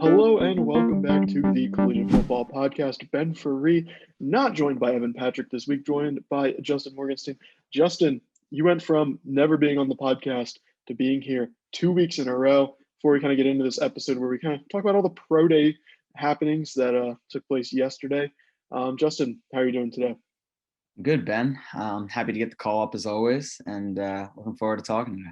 Hello and welcome back to the Collegian Football Podcast. Ben Ferree, not joined by Evan Patrick this week, joined by Justin Morganstein. Justin, you went from never being on the podcast to being here 2 weeks in a row. Before we kind of get into this episode where we kind of talk about all the pro day happenings that took place yesterday. Justin, how are you doing today? Good, Ben. Happy to get the call up as always, and looking forward to talking today.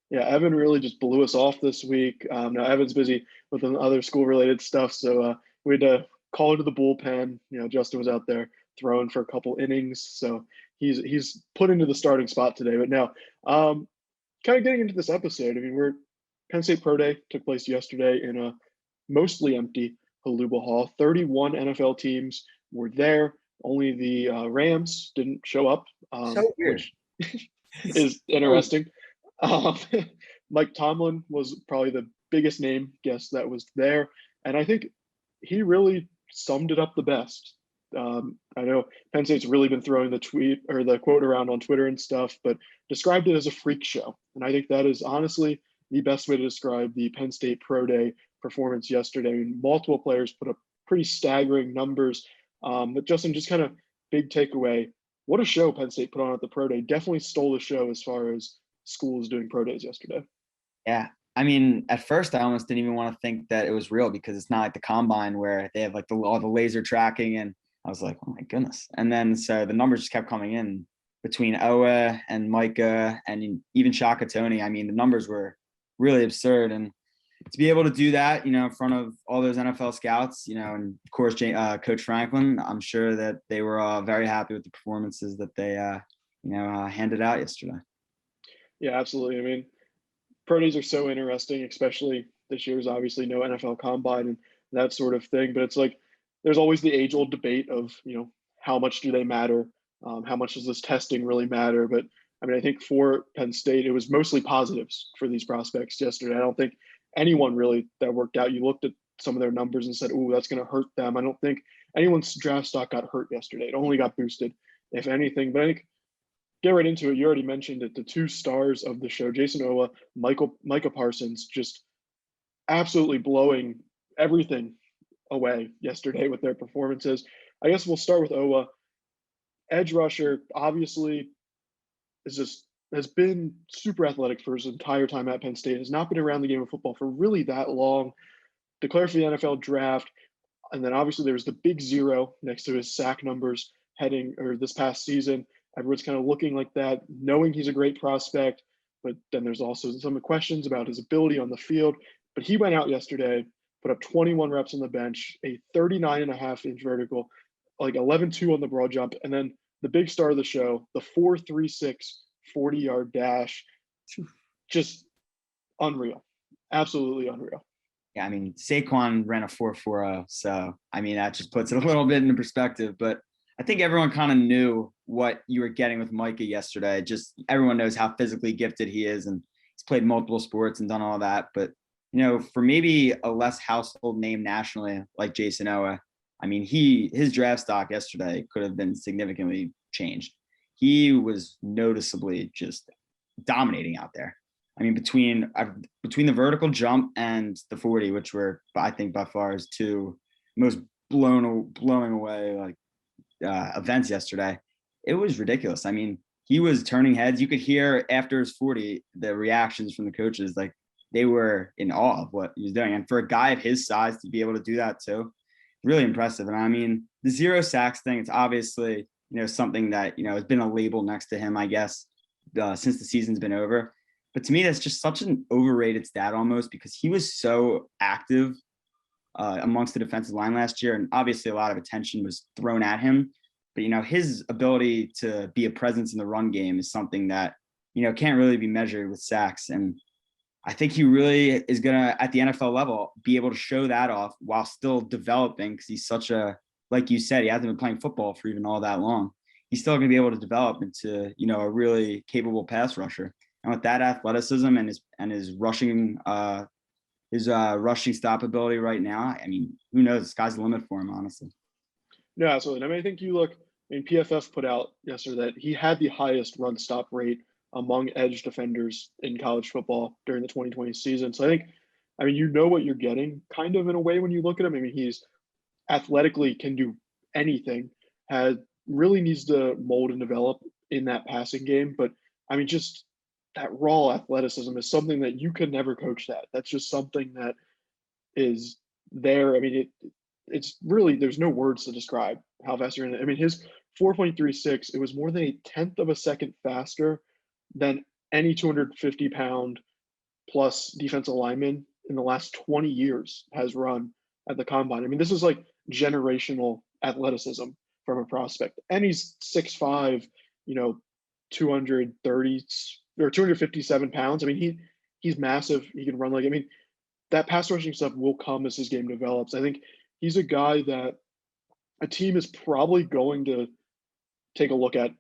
Yeah, Evan really just blew us off this week. Now Evan's busy with other school-related stuff, so we had to call into the bullpen. Justin was out there throwing for a couple innings, so he's put into the starting spot today. But now, kind of getting into this episode, I mean, Penn State Pro Day took place yesterday in a mostly empty Haluba Hall. 31 NFL teams were there. Only the Rams didn't show up, So weird. which is interesting. Mike Tomlin was probably the biggest name guest that was there, and I think he really summed it up the best. I know Penn State's really been throwing the tweet or the quote around on Twitter and stuff, but described it as a freak show, and I think that is honestly the best way to describe the Penn State Pro Day performance yesterday. I mean, multiple players put up pretty staggering numbers, but Justin, just kind of big takeaway, what a show Penn State put on at the Pro Day. Definitely stole the show as far as schools doing pro days yesterday. Yeah. I mean, at first I almost didn't even want to think that it was real because it's not like the combine where they have like all the laser tracking, and I was like, oh my goodness. And then so the numbers just kept coming in between Oweh and Micah and even Shaka Toney. I mean, the numbers were really absurd, and to be able to do that, in front of all those NFL scouts, and of course Coach Franklin, I'm sure that they were very happy with the performances that they handed out yesterday. Yeah, absolutely. I mean, pro days are so interesting, especially this year's obviously no NFL combine and that sort of thing. But it's like there's always the age-old debate of, how much do they matter? How much does this testing really matter? But I mean, I think for Penn State, it was mostly positives for these prospects yesterday. I don't think anyone really that worked out. You looked at some of their numbers and said, "Oh, that's going to hurt them." I don't think anyone's draft stock got hurt yesterday. It only got boosted, if anything. But I think get right into it. You already mentioned it. The two stars of the show, Jayson Oweh, Micah Parsons, just absolutely blowing everything away yesterday with their performances. I guess we'll start with Oweh. Edge rusher, obviously, has been super athletic for his entire time at Penn State. Has not been around the game of football for really that long. Declared for the NFL draft, and then obviously there was the big zero next to his sack numbers this past season. Everyone's kind of looking like that, knowing he's a great prospect, but then there's also some questions about his ability on the field. But he went out yesterday, put up 21 reps on the bench, a 39.5-inch vertical, like 11.2 on the broad jump, and then the big star of the show, the 4.36 40-yard dash. Just unreal. Absolutely unreal. Yeah, I mean, Saquon ran a 4.40, so I mean that just puts it a little bit into perspective, but I think everyone kind of knew what you were getting with Micah yesterday. Just everyone knows how physically gifted he is, and he's played multiple sports and done all that. But, for maybe a less household name nationally like Jayson Oweh, I mean, his draft stock yesterday could have been significantly changed. He was noticeably just dominating out there. I mean, between the vertical jump and the 40, which were, I think, by far his two most blowing away like events yesterday, it was ridiculous. I mean, he was turning heads. You could hear after his 40 the reactions from the coaches, like they were in awe of what he was doing. And for a guy of his size to be able to do that too, really impressive. And I mean, the 0 sacks thing, it's obviously something that has been a label next to him, I guess, since the season's been over. But to me, that's just such an overrated stat almost, because he was so active amongst the defensive line last year, and obviously a lot of attention was thrown at him. But his ability to be a presence in the run game is something that can't really be measured with sacks. And I think he really is gonna, at the NFL level, be able to show that off while still developing, because he's such a, like you said, he hasn't been playing football for even all that long. He's still gonna be able to develop into a really capable pass rusher. And with that athleticism and his rushing rushing stop ability right now, I mean, who knows? The sky's the limit for him, honestly. No, absolutely. I mean, I think PFF put out yesterday that he had the highest run stop rate among edge defenders in college football during the 2020 season. So I think I mean, you know what you're getting kind of in a way when you look at him. I mean, he's athletically can do anything, really needs to mold and develop in that passing game. But I mean, just that raw athleticism is something that you could never coach that. That's just something that is there. I mean, it's really, there's no words to describe how fast you're in it. I mean, his 4.36, it was more than a tenth of a second faster than any 250-pound plus defensive lineman in the last 20 years has run at the combine. I mean, this is like generational athleticism from a prospect. And he's 6'5", 230 or 257 pounds. I mean, he's massive. He can run like, I mean, that pass rushing stuff will come as his game develops. I think he's a guy that a team is probably going to take a look at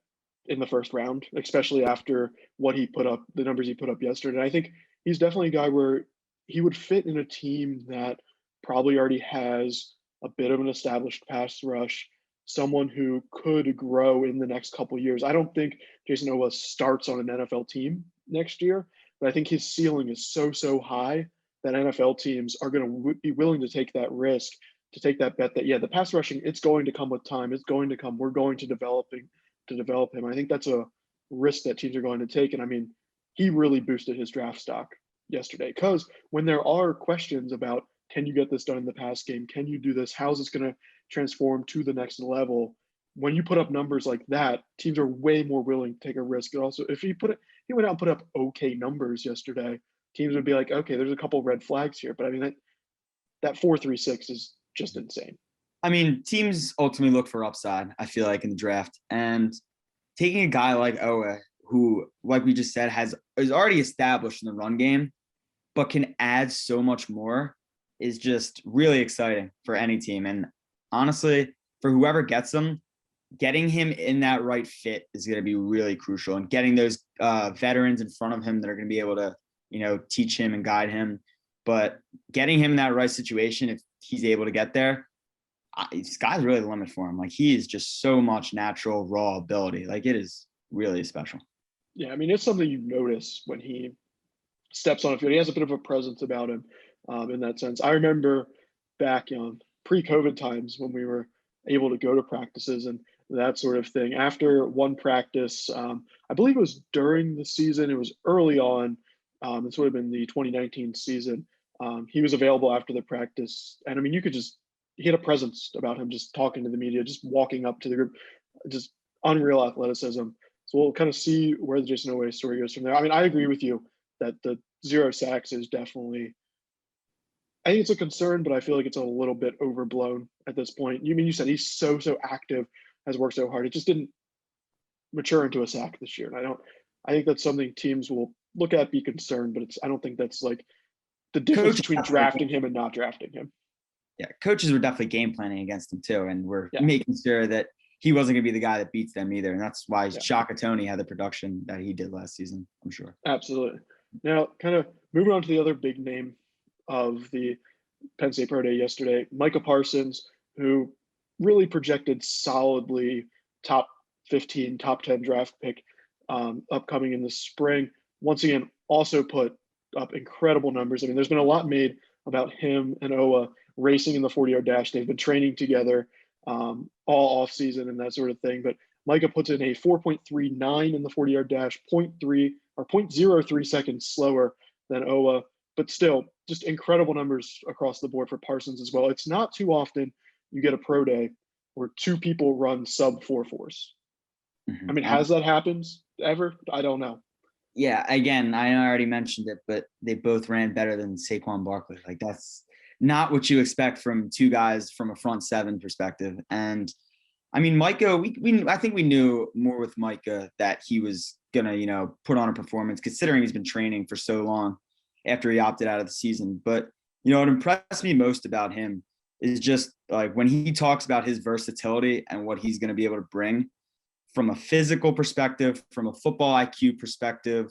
in the first round, especially after what he put up, the numbers he put up yesterday. And I think he's definitely a guy where he would fit in a team that probably already has a bit of an established pass rush, someone who could grow in the next couple of years. I don't think Jayson Oweh starts on an NFL team next year, but I think his ceiling is so high that NFL teams are going to be willing to take that risk, to take that bet that, yeah, the pass rushing, it's going to come with time. It's going to come. We're going to develop him. I think that's a risk that teams are going to take. And I mean, he really boosted his draft stock yesterday, because when there are questions about, can you get this done in the pass game? Can you do this? How's this going to transform to the next level? When you put up numbers like that, teams are way more willing to take a risk. And also, if he went out and put up okay numbers yesterday, teams would be like, okay, there's a couple red flags here. But I mean, that 4.36 is just insane. I mean, teams ultimately look for upside, I feel like, in the draft. And taking a guy like Oweh, who, like we just said, is already established in the run game, but can add so much more, is just really exciting for any team. And honestly, for whoever gets him, getting him in that right fit is going to be really crucial. And getting those veterans in front of him that are going to be able to, teach him and guide him. But getting him in that right situation, if he's able to get there, sky's really the limit for him. Like, he is just so much natural, raw ability. Like, it is really special. Yeah, I mean, it's something you notice when he steps on a field. He has a bit of a presence about him in that sense. I remember back pre-COVID times when we were able to go to practices and that sort of thing. After one practice, I believe it was during the season, it was early on, it's sort of been the 2019 season. He was available after the practice. And I mean, he had a presence about him, just talking to the media, just walking up to the group, just unreal athleticism. So we'll kind of see where the Jayson Oweh story goes from there. I mean, I agree with you that the 0 sacks is definitely, I think it's a concern, but I feel like it's a little bit overblown at this point. You said he's so active, has worked so hard. It just didn't mature into a sack this year. And I think that's something teams will look at, be concerned, but I don't think that's like the difference between drafting him and not drafting him. Yeah, coaches were definitely game planning against him too, and we're making sure that he wasn't going to be the guy that beats them either. And that's why Shaka Toney had the production that he did last season, I'm sure. Absolutely. Now, kind of moving on to the other big name of the Penn State Pro Day yesterday, Micah Parsons, who really projected solidly top 15, top 10 draft pick upcoming in the spring. Once again, also put up incredible numbers. I mean, there's been a lot made about him and Oweh racing in the 40-yard dash. They've been training together all off season and that sort of thing. But Micah puts in a 4.39 in the 40-yard dash, 0.03 seconds slower than Oweh, but still just incredible numbers across the board for Parsons as well. It's not too often you get a pro day where two people run sub 4.4s. Mm-hmm. I mean, has that happened ever? I don't know. Yeah, again, I already mentioned it, but they both ran better than Saquon Barkley. Like, that's not what you expect from two guys from a front seven perspective. And I mean, Micah, I think we knew more with Micah that he was gonna, put on a performance, considering he's been training for so long after he opted out of the season. But what impressed me most about him is just like when he talks about his versatility and what he's gonna be able to bring from a physical perspective, from a football IQ perspective,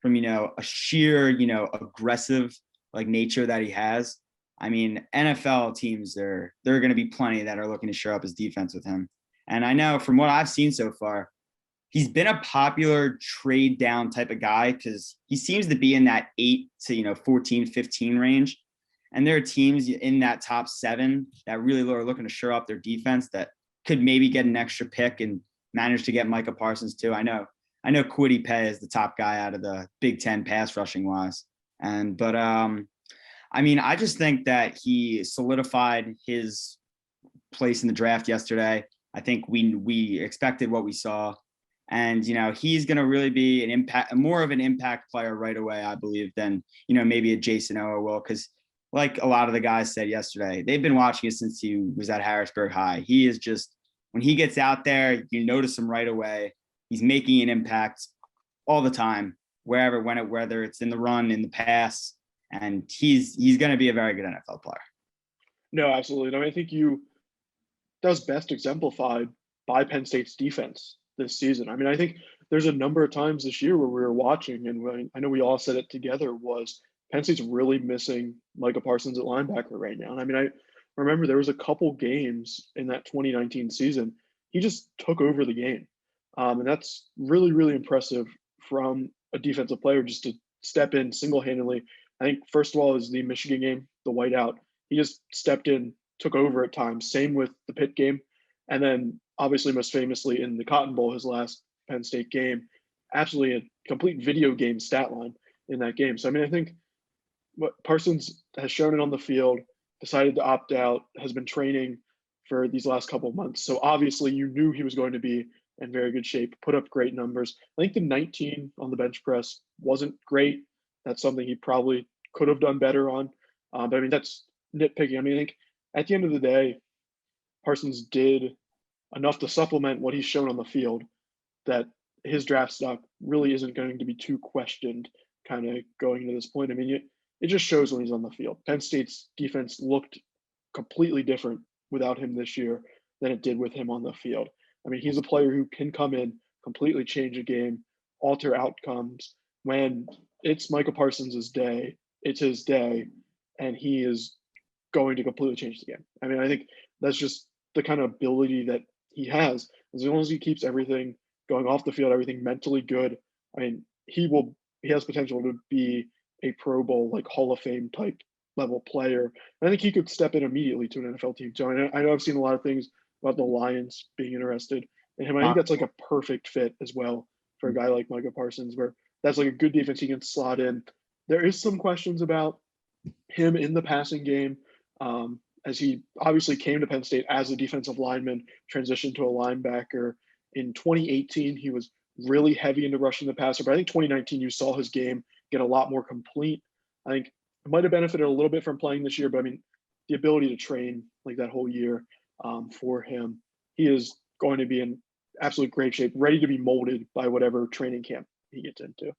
from, a sheer, aggressive like nature that he has. I mean, NFL teams, there are going to be plenty that are looking to shore up his defense with him. And I know from what I've seen so far, he's been a popular trade down type of guy because he seems to be in that 8 to 14, 15 range. And there are teams in that top 7 that really are looking to shore up their defense that could maybe get an extra pick and manage to get Micah Parsons too. I know Kwity Paye is the top guy out of the Big Ten pass rushing wise. But I just think that he solidified his place in the draft yesterday. I think we expected what we saw. And, he's going to really be more of an impact player right away, I believe, than, maybe a Jayson Oweh will. Because like a lot of the guys said yesterday, they've been watching it since he was at Harrisburg High. He is just, when he gets out there, you notice him right away. He's making an impact all the time, whether it's in the run, in the pass, and he's going to be a very good NFL player. No, absolutely. I think that was best exemplified by Penn State's defense this season. I think there's a number of times this year where we were watching, and I know we all said it together, was Penn State's really missing Micah Parsons at linebacker right now. And I remember there was a couple games in that 2019 season, he just took over the game. And that's really, really impressive from a defensive player just to step in single-handedly. I think, first of all, is the Michigan game, the whiteout. He just stepped in, took over at times. Same with the Pitt game. And then, obviously, most famously in the Cotton Bowl, his last Penn State game, absolutely a complete video game stat line in that game. So, I think what Parsons has shown it on the field, decided to opt out, has been training for these last couple of months. So, obviously, you knew he was going to be in very good shape, put up great numbers. I think the 19 on the bench press wasn't great. That's something he probably could have done better on. But that's nitpicking. I think at the end of the day, Parsons did enough to supplement what he's shown on the field that his draft stock really isn't going to be too questioned kind of going into this point. It just shows when he's on the field. Penn State's defense looked completely different without him this year than it did with him on the field. He's a player who can come in, completely change a game, alter outcomes. When it's Micah Parsons' day, it's his day, and he is going to completely change the game. I think that's just the kind of ability that he has. As long as he keeps everything going off the field, everything mentally good, he has potential to be a Pro Bowl, like Hall of Fame type level player. And I think he could step in immediately to an NFL team. So I know I've seen a lot of things about the Lions being interested in him. I think that's like a perfect fit as well for a guy like Micah Parsons, where that's like a good defense he can slot in. There is some questions about him in the passing game, as he obviously came to Penn State as a defensive lineman, transitioned to a linebacker. In 2018, he was really heavy into rushing the passer, but I think 2019, you saw his game get a lot more complete. I think it might have benefited a little bit from playing this year, but the ability to train like that whole year for him, he is going to be in absolute great shape, ready to be molded by whatever training camp he gets into.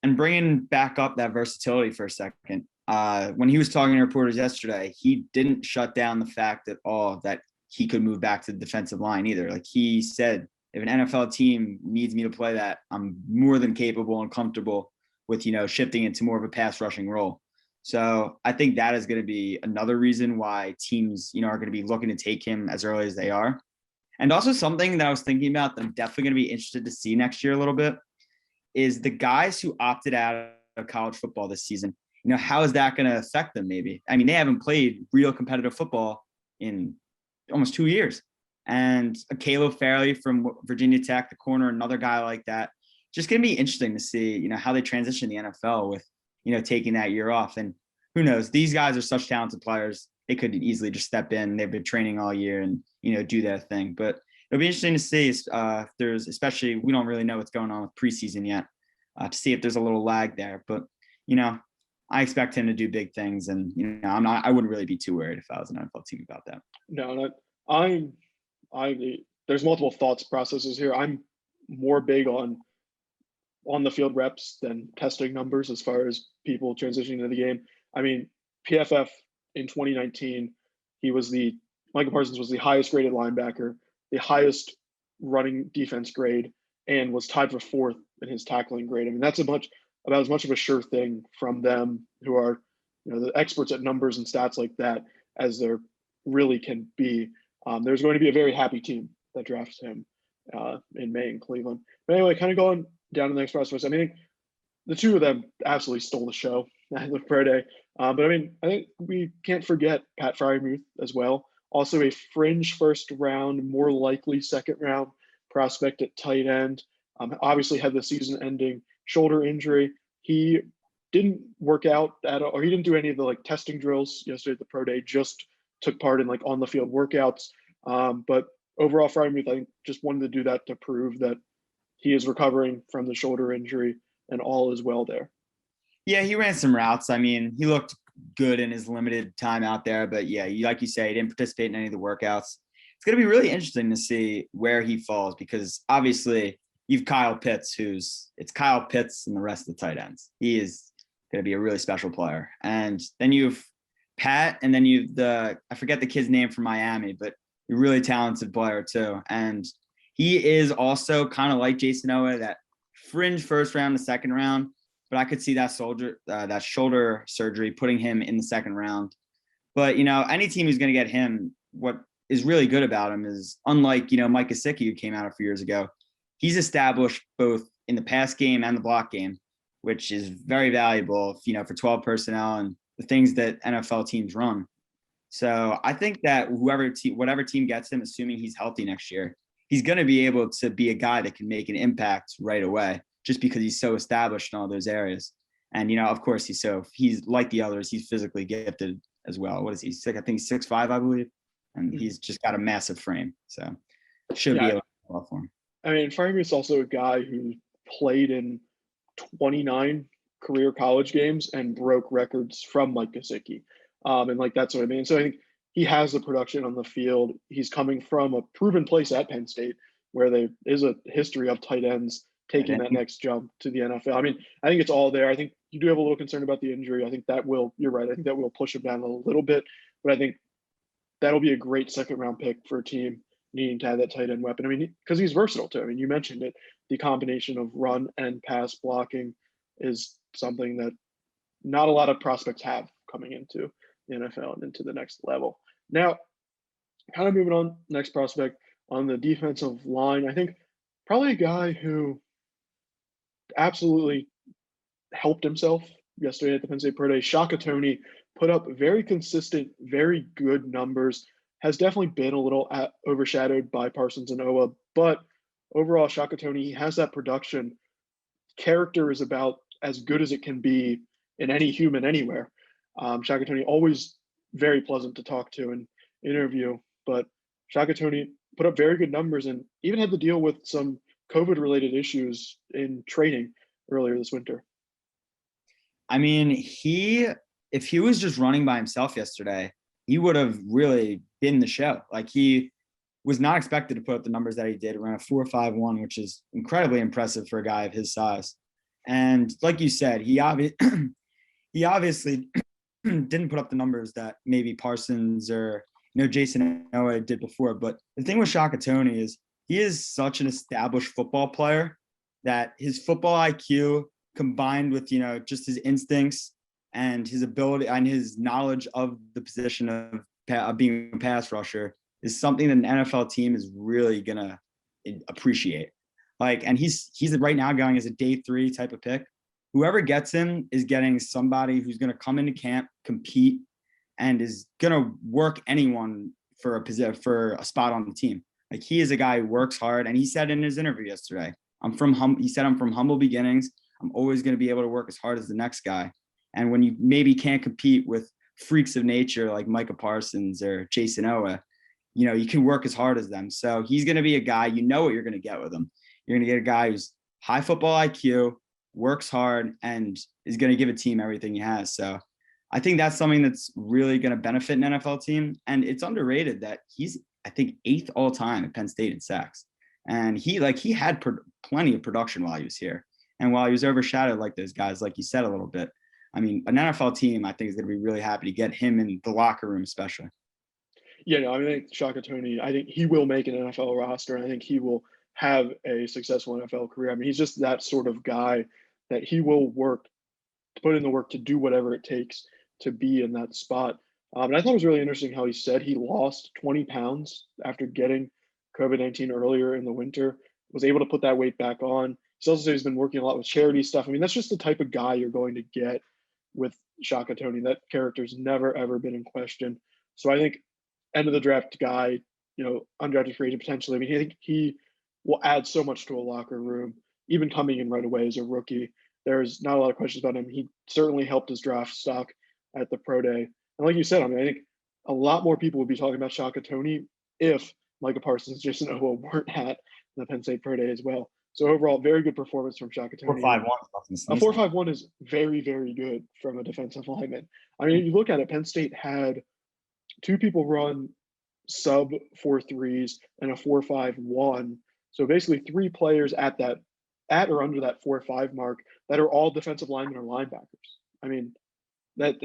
And bringing back up that versatility for a second, when he was talking to reporters yesterday, he didn't shut down the fact at all that he could move back to the defensive line either. Like he said, if an NFL team needs me to play that, I'm more than capable and comfortable with, shifting into more of a pass rushing role. So I think that is going to be another reason why teams, are going to be looking to take him as early as they are. And also something that I was thinking about that I'm definitely going to be interested to see next year a little bit is the guys who opted out of college football this season. How is that going to affect them maybe? They haven't played real competitive football in almost 2 years. And a Caleb Farley from Virginia Tech, the corner, another guy like that. Just going to be interesting to see, how they transition the NFL with, taking that year off. And who knows, these guys are such talented players. They could easily just step in. They've been training all year and, do their thing. But it'll be interesting to see if there's, especially, we don't really know what's going on with preseason yet, to see if there's a little lag there. But, I expect him to do big things. And, I wouldn't really be too worried if I was an NFL team about that. No, there's multiple thoughts processes here. I'm more big on the field reps than testing numbers as far as people transitioning to the game. PFF in 2019, Micah Parsons was the highest graded linebacker, the highest running defense grade, and was tied for fourth in his tackling grade. That's about as much of a sure thing from them, who are, the experts at numbers and stats like that, as there really can be. There's going to be a very happy team that drafts him in May in Cleveland. But anyway, kind of going down to the next process. The two of them absolutely stole the show at the pro day. But I mean, I think we can't forget Pat Freiermuth as well. Also a fringe first round, more likely second round prospect at tight end. Obviously had the season ending shoulder injury. He didn't work out at all, or he didn't do any of the like testing drills yesterday at the pro day, just took part in like on the field workouts. But overall, Freiermuth, I think, just wanted to do that to prove that he is recovering from the shoulder injury and all is well there. Yeah, he ran some routes. I mean, he looked good in his limited time out there, but yeah, like you say, he didn't participate in any of the workouts. It's going to be really interesting to see where he falls because obviously you've Kyle Pitts, it's Kyle Pitts and the rest of the tight ends. He is going to be a really special player. And then you've Pat, and then you've I forget the kid's name from Miami, but a really talented player too. And he is also kind of like Jayson Oweh, that fringe first round to second round. But I could see that shoulder surgery putting him in the second round. But, any team who's going to get him, what is really good about him is unlike, Micah Parsons, who came out a few years ago, he's established both in the pass game and the block game, which is very valuable, for 12 personnel and the things that NFL teams run. So I think that whatever team gets him, assuming he's healthy next year, he's going to be able to be a guy that can make an impact right away, just because he's so established in all those areas. And, of course, he's like the others, he's physically gifted as well. What is he? I think he's 6'5", I believe. And he's just got a massive frame. So it should be a lot for him. I mean, Freiermuth's also a guy who played in 29 career college games and broke records from Micah Parsons. And like, that's what I mean. So I think he has the production on the field. He's coming from a proven place at Penn State where there is a history of tight ends taking that next jump to the NFL. I mean, I think it's all there. I think you do have a little concern about the injury. I think you're right. I think that will push him down a little bit, but I think that'll be a great second round pick for a team needing to have that tight end weapon. I mean, because he's versatile too. I mean, you mentioned it, the combination of run and pass blocking is something that not a lot of prospects have coming into the NFL and into the next level. Now, kind of moving on, next prospect on the defensive line, I think probably a guy who absolutely helped himself yesterday at the Penn State Pro Day. Shaka Toney put up very consistent, very good numbers, has definitely been a little overshadowed by Parsons and Oweh, but overall, Shaka Toney, he has that production. Character is about as good as it can be in any human anywhere. Shaka Toney, always very pleasant to talk to and interview, but Shaka Toney put up very good numbers and even had to deal with some COVID-related issues in training earlier this winter. I mean, if he was just running by himself yesterday, he would have really been the show. Like, he was not expected to put up the numbers that he did, around a 4.51, which is incredibly impressive for a guy of his size. And like you said, he obviously didn't put up the numbers that maybe Parsons or Jayson Oweh did before. But the thing with Shaka Toney is he is such an established football player that his football IQ combined with, just his instincts and his ability and his knowledge of the position of being a pass rusher is something that an NFL team is really going to appreciate. And he's right now going as a day 3 type of pick. Whoever gets him is getting somebody who's going to come into camp, compete, and is going to work anyone for a spot on the team. Like, he is a guy who works hard, and he said in his interview yesterday, I'm from humble beginnings. I'm always going to be able to work as hard as the next guy. And when you maybe can't compete with freaks of nature like Micah Parsons or Jayson Oweh, you can work as hard as them. So he's going to be a guy, what you're going to get with him. You're going to get a guy who's high football IQ, works hard, and is going to give a team everything he has. So I think that's something that's really going to benefit an NFL team. And it's underrated that he's, I think, 8th all time at Penn State in sacks. And he had plenty of production while he was here. And while he was overshadowed like those guys, like you said a little bit, I mean, an NFL team, I think, is going to be really happy to get him in the locker room, especially. Yeah, I think Shaka Toney, I think he will make an NFL roster, and I think he will have a successful NFL career. I mean, he's just that sort of guy that he will put in the work to do whatever it takes to be in that spot. And I thought it was really interesting how he said he lost 20 pounds after getting COVID-19 earlier in the winter, was able to put that weight back on. He's also said he's been working a lot with charity stuff. I mean, that's just the type of guy you're going to get with Shaka Toney. That character's never, ever been in question. So I think end of the draft guy, undrafted free agent potentially. I mean, I think he will add so much to a locker room, even coming in right away as a rookie. There's not a lot of questions about him. He certainly helped his draft stock at the pro day. And like you said, I mean, I think a lot more people would be talking about Shaka Toney if Micah Parsons, Jayson Oweh weren't at the Penn State pro day as well. So overall, very good performance from Shaka Toney. 4.51. A 4.51 is very, very good from a defensive lineman. I mean, you look at it, Penn State had two people run sub 4.3s and a 4.51. So basically 3 players at or under that 4.5 mark that are all defensive linemen or linebackers. I mean, that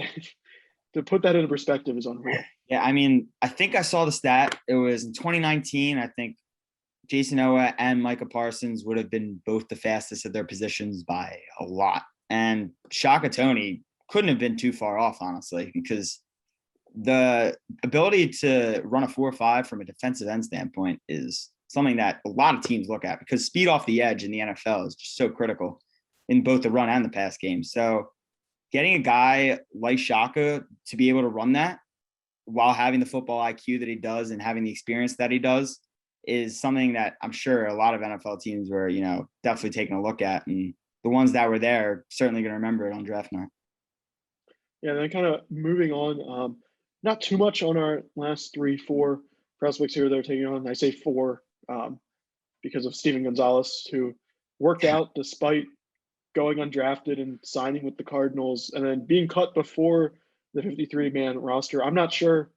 to put that into perspective is unreal. Yeah, I mean, I think I saw the stat. It was in 2019. I think Jayson Oweh and Micah Parsons would have been both the fastest at their positions by a lot. And Shaka Toney couldn't have been too far off, honestly, because the ability to run a 4.5 from a defensive end standpoint is something that a lot of teams look at, because speed off the edge in the NFL is just so critical in both the run and the pass game. So getting a guy like Shaka to be able to run that while having the football IQ that he does and having the experience that he does is something that I'm sure a lot of NFL teams were, definitely taking a look at. And the ones that were there are certainly going to remember it on draft night. Yeah, then kind of moving on, not too much on our last 3-4 prospects here they're taking on. I say 4 because of Steven Gonzalez, who worked out despite going undrafted and signing with the Cardinals and then being cut before the 53-man roster. I'm not sure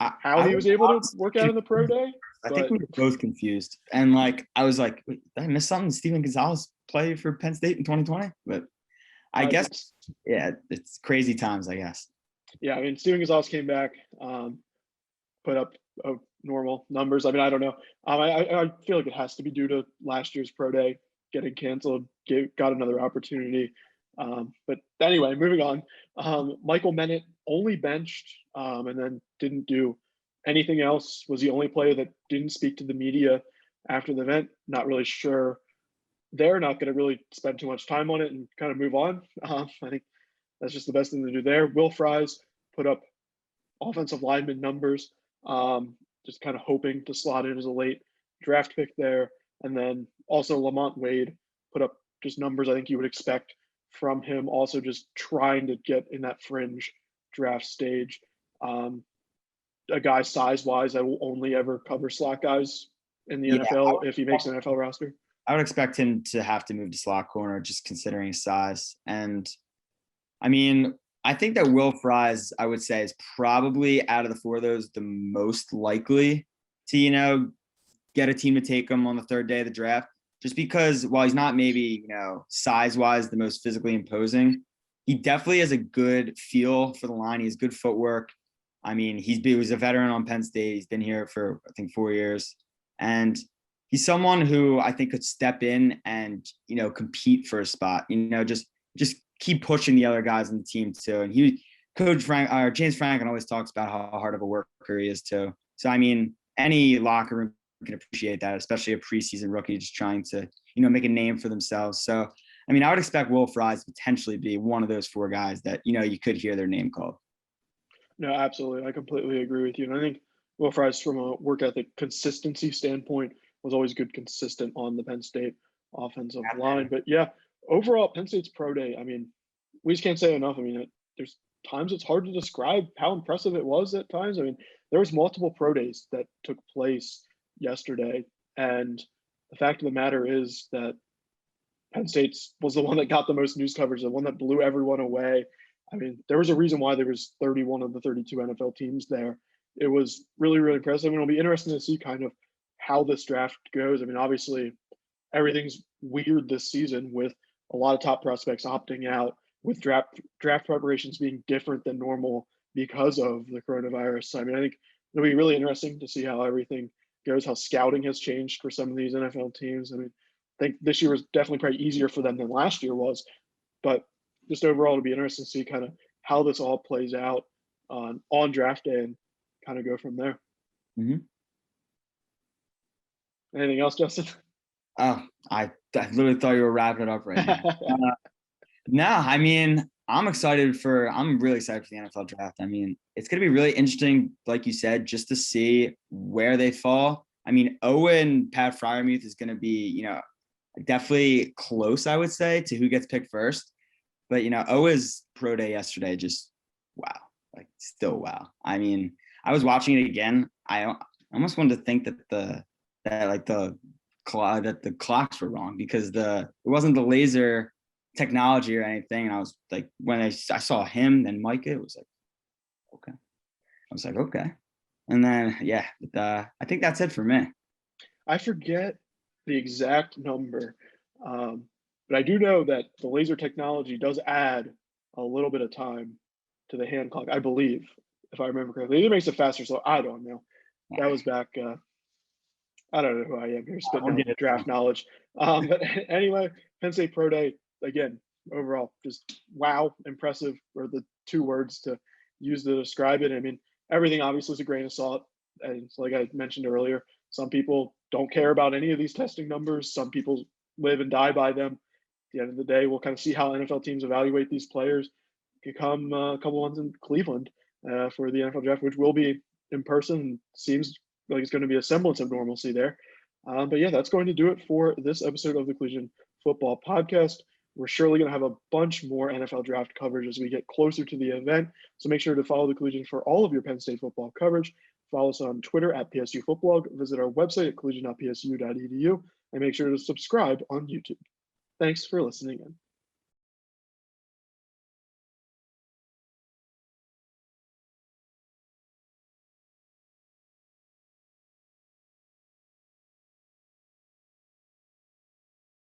how he was able to work out in the pro day. I think we were both confused. And I was like, wait, did I miss something? Steven Gonzalez played for Penn State in 2020? But I guess, yeah, it's crazy times, I guess. Yeah, I mean, Steven Gonzalez came back, put up normal numbers. I mean, I don't know. I feel like it has to be due to last year's pro day getting canceled, got another opportunity. But anyway, moving on. Michael Bennett only benched and then didn't do anything else. Was the only player that didn't speak to the media after the event. Not really sure. They're not going to really spend too much time on it and kind of move on. I think that's just the best thing to do there. Will Fries put up offensive lineman numbers, just kind of hoping to slot in as a late draft pick there. And then also Lamont Wade put up just numbers I think you would expect from him, also just trying to get in that fringe draft stage. A guy size-wise that will only ever cover slot guys in the NFL if he makes an NFL roster. I would expect him to have to move to slot corner just considering his size. And I mean, I think that Will Fries, I would say, is probably out of the 4 of those the most likely to, get a team to take him on the 3rd day of the draft. Just because while he's not maybe, size-wise the most physically imposing, he definitely has a good feel for the line. He has good footwork. I mean, he was a veteran on Penn State. He's been here for, I think, 4 years. And he's someone who I think could step in and, compete for a spot, just keep pushing the other guys on the team too. And James Franklin always talks about how hard of a worker he is too. So, I mean, any locker room can appreciate that, especially a preseason rookie just trying to, make a name for themselves. So, I mean, I would expect Will Fries to potentially be one of those 4 guys that, you could hear their name called. No, absolutely. I completely agree with you. And I think Will Fries, from a work ethic consistency standpoint, was always good, consistent on the Penn State offensive line. But yeah, overall, Penn State's pro day, I mean, we just can't say enough. I mean, there's times it's hard to describe how impressive it was at times. I mean, there was multiple pro days that took place yesterday. And the fact of the matter is that Penn State was the one that got the most news coverage, the one that blew everyone away. I mean, there was a reason why there was 31 of the 32 NFL teams there. It was really, really impressive. And it'll be interesting to see kind of how this draft goes. I mean, obviously, everything's weird this season with a lot of top prospects opting out, with draft preparations being different than normal because of the coronavirus. So, I mean, I think it'll be really interesting to see how everything goes, how scouting has changed for some of these NFL teams. I mean, I think this year was definitely probably easier for them than last year was, but just overall, it'll be interesting to see kind of how this all plays out on draft day and kind of go from there. Mm-hmm. Anything else, Justin? Oh, I literally thought you were wrapping it up right now. No, I mean, I'm really excited for the NFL draft. I mean, it's going to be really interesting, like you said, just to see where they fall. I mean, Oweh and Pat Freiermuth is going to be, definitely close, I would say, to who gets picked first. But, Oweh's pro day yesterday, just wow, like still wow. I mean, I was watching it again. I almost wanted to think that the clocks were wrong because it wasn't the laser technology or anything. And I was like, when I saw him, then Micah, it was like, okay. I was like, okay. And then, I think that's it for me. I forget the exact number, but I do know that the laser technology does add a little bit of time to the hand clock, I believe, if I remember correctly. Either makes it faster, so I don't know. That was back. I don't know who I am here, spitting out draft knowledge. But anyway, Penn State Pro Day, again, overall, just wow, impressive are the two words to use to describe it. I mean, everything obviously is a grain of salt. And like I mentioned earlier, some people don't care about any of these testing numbers. Some people live and die by them. At the end of the day, we'll kind of see how NFL teams evaluate these players. Could come a couple ones in Cleveland for the NFL draft, which will be in person. Seems like it's going to be a semblance of normalcy there. But yeah, that's going to do it for this episode of the Collegian Football Podcast. We're surely going to have a bunch more NFL draft coverage as we get closer to the event. So make sure to follow the Collegian for all of your Penn State football coverage. Follow us on Twitter at PSU Football. Visit our website at collegian.psu.edu and make sure to subscribe on YouTube. Thanks for listening in.